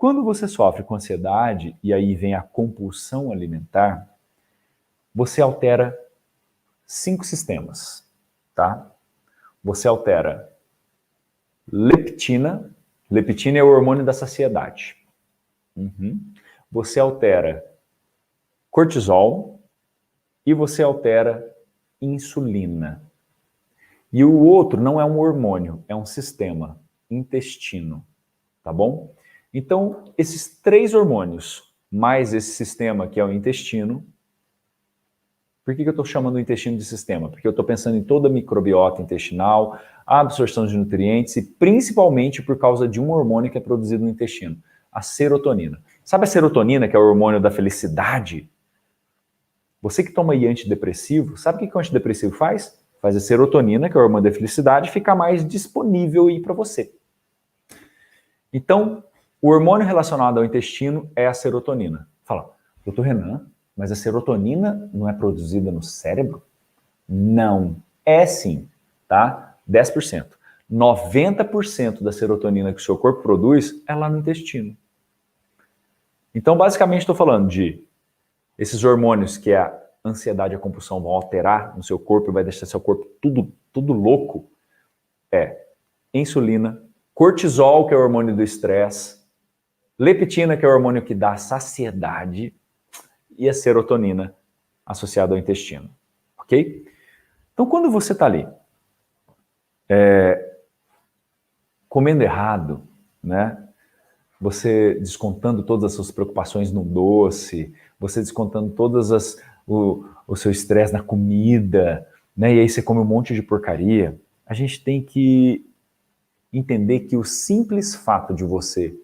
Quando você sofre com ansiedade, e aí vem a compulsão alimentar, você altera 5 sistemas, tá? Você altera leptina. Leptina é o hormônio da saciedade. Você altera cortisol e você altera insulina. E o outro não é um hormônio, é um sistema, intestino, tá bom? Então, esses 3 hormônios, mais esse sistema que é o intestino. Por que eu estou chamando o intestino de sistema? Porque eu estou pensando em toda a microbiota intestinal, a absorção de nutrientes e principalmente por causa de um hormônio que é produzido no intestino, a serotonina. Sabe a serotonina, que é o hormônio da felicidade? Você que toma aí antidepressivo, sabe o que o antidepressivo faz? Faz a serotonina, que é o hormônio da felicidade, ficar mais disponível aí para você. Então, o hormônio relacionado ao intestino é a serotonina. Fala, doutor Renan, mas a serotonina não é produzida no cérebro? Não. É sim, tá? 10%. 90% da serotonina que o seu corpo produz é lá no intestino. Então, basicamente, estou falando de esses hormônios que a ansiedade e a compulsão vão alterar no seu corpo e vai deixar seu corpo tudo louco. É insulina, cortisol, que é o hormônio do estresse, leptina, que é o hormônio que dá saciedade, e a serotonina associada ao intestino, ok? Então, quando você está ali comendo errado, né? Você descontando todas as suas preocupações no doce, você descontando o seu estresse na comida, né? E aí você come um monte de porcaria. A gente tem que entender que o simples fato de você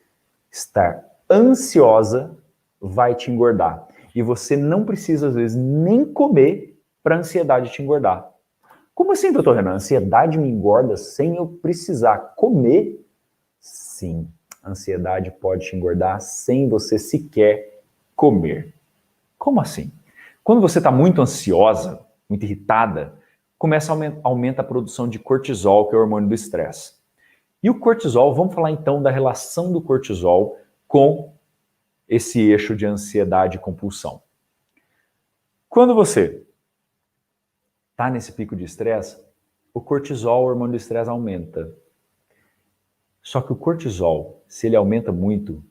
estar ansiosa vai te engordar. E você não precisa, às vezes, nem comer para a ansiedade te engordar. Como assim, doutor Renan? A ansiedade me engorda sem eu precisar comer? Sim, a ansiedade pode te engordar sem você sequer comer. Como assim? Quando você está muito ansiosa, muito irritada, aumenta a produção de cortisol, que é o hormônio do estresse. E o cortisol, vamos falar então da relação do cortisol com esse eixo de ansiedade e compulsão. Quando você está nesse pico de estresse, o cortisol, o hormônio do estresse, aumenta. Só que o cortisol, se ele aumenta muito,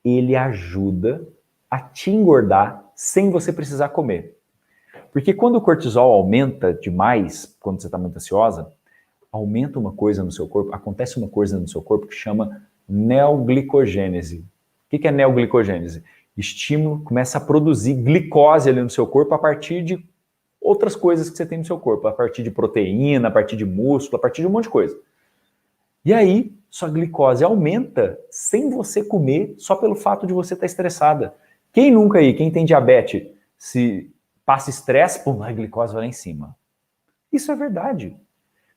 ele ajuda a te engordar sem você precisar comer. Porque quando o cortisol aumenta demais, quando você está muito ansiosa, aumenta uma coisa no seu corpo, acontece uma coisa no seu corpo que chama neoglicogênese. O que é neoglicogênese? Estímulo começa a produzir glicose ali no seu corpo a partir de outras coisas que você tem no seu corpo, a partir de proteína, a partir de músculo, a partir de um monte de coisa. E aí, sua glicose aumenta sem você comer, só pelo fato de você estar estressada. Quem nunca aí, quem tem diabetes, se passa estresse, pum, a glicose vai lá em cima. Isso é verdade.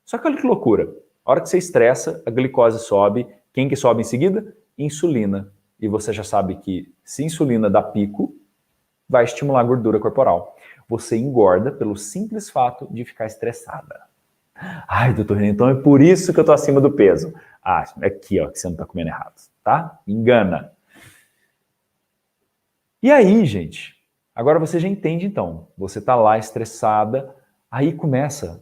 Só que olha que loucura. A hora que você estressa, a glicose sobe. Quem que sobe em seguida? Insulina. E você já sabe que se insulina dá pico, vai estimular a gordura corporal. Você engorda pelo simples fato de ficar estressada. Ai, doutor Renan, então é por isso que eu tô acima do peso. Ah, é aqui, ó, que você não tá comendo errado, tá? Engana. E aí, gente, agora você já entende então. Você tá lá estressada, aí começa,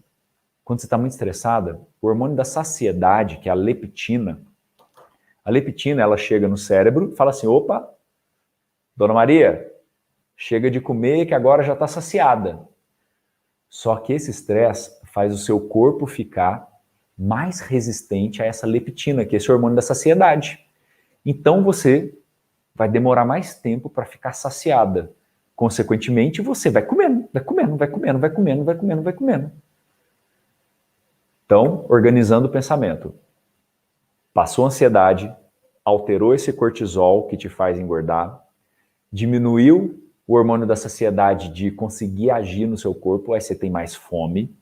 quando você tá muito estressada, o hormônio da saciedade, que é a leptina, ela chega no cérebro e fala assim, opa, dona Maria, chega de comer que agora já tá saciada. Só que esse estresse faz o seu corpo ficar mais resistente a essa leptina, que é esse hormônio da saciedade. Então você vai demorar mais tempo para ficar saciada. Consequentemente, você vai comendo, vai comendo, vai comendo, vai comendo, vai comendo, vai comendo. Então, organizando o pensamento. Passou a ansiedade, alterou esse cortisol que te faz engordar, diminuiu o hormônio da saciedade de conseguir agir no seu corpo, aí você tem mais fome.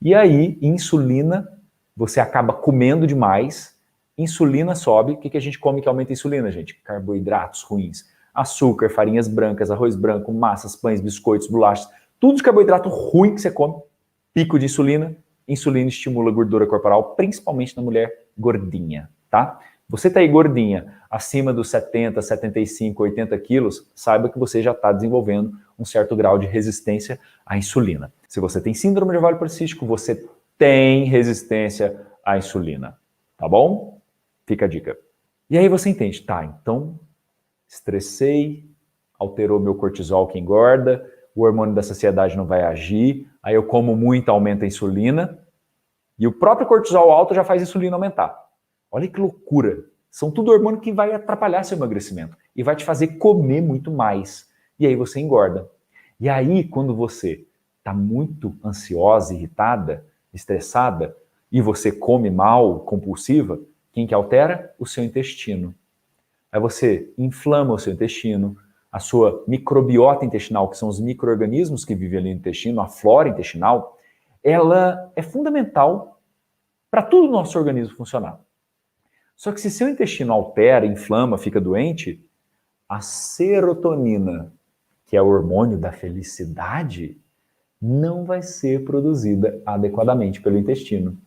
E aí, insulina, você acaba comendo demais, insulina sobe. O que a gente come que aumenta a insulina, gente? Carboidratos ruins. Açúcar, farinhas brancas, arroz branco, massas, pães, biscoitos, bolachas. Tudo de carboidrato ruim que você come. Pico de insulina. Insulina estimula a gordura corporal, principalmente na mulher gordinha, tá? Você está aí gordinha, acima dos 70, 75, 80 quilos, saiba que você já está desenvolvendo um certo grau de resistência à insulina. Se você tem síndrome de ovário policístico, você tem resistência à insulina, tá bom? Fica a dica. E aí você entende, tá, então estressei, alterou meu cortisol que engorda, o hormônio da saciedade não vai agir, aí eu como muito, aumenta a insulina, e o próprio cortisol alto já faz a insulina aumentar. Olha que loucura. São tudo hormônio que vai atrapalhar seu emagrecimento e vai te fazer comer muito mais. E aí você engorda. E aí, quando você está muito ansiosa, irritada, estressada, e você come mal, compulsiva, quem que altera? O seu intestino. Aí você inflama o seu intestino, a sua microbiota intestinal, que são os micro-organismos que vivem ali no intestino, a flora intestinal, ela é fundamental para tudo o nosso organismo funcionar. Só que se seu intestino altera, inflama, fica doente, a serotonina, que é o hormônio da felicidade, não vai ser produzida adequadamente pelo intestino.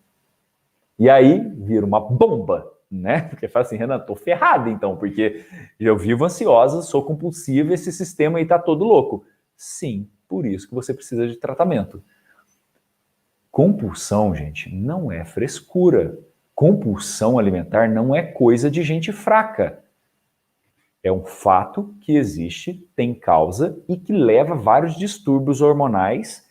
E aí vira uma bomba, né? Porque fala assim, Renan, tô ferrado então, porque eu vivo ansiosa, sou compulsiva, esse sistema aí tá todo louco. Sim, por isso que você precisa de tratamento. Compulsão, gente, não é frescura. Compulsão alimentar não é coisa de gente fraca. É um fato que existe, tem causa e que leva a vários distúrbios hormonais.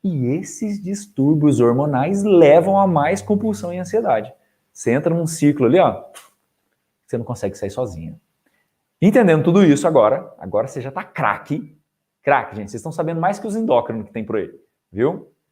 E esses distúrbios hormonais levam a mais compulsão e ansiedade. Você entra num ciclo ali, ó, você não consegue sair sozinha. Entendendo tudo isso agora você já tá craque. Craque, gente. Vocês estão sabendo mais que os endócrinos que tem por aí, viu?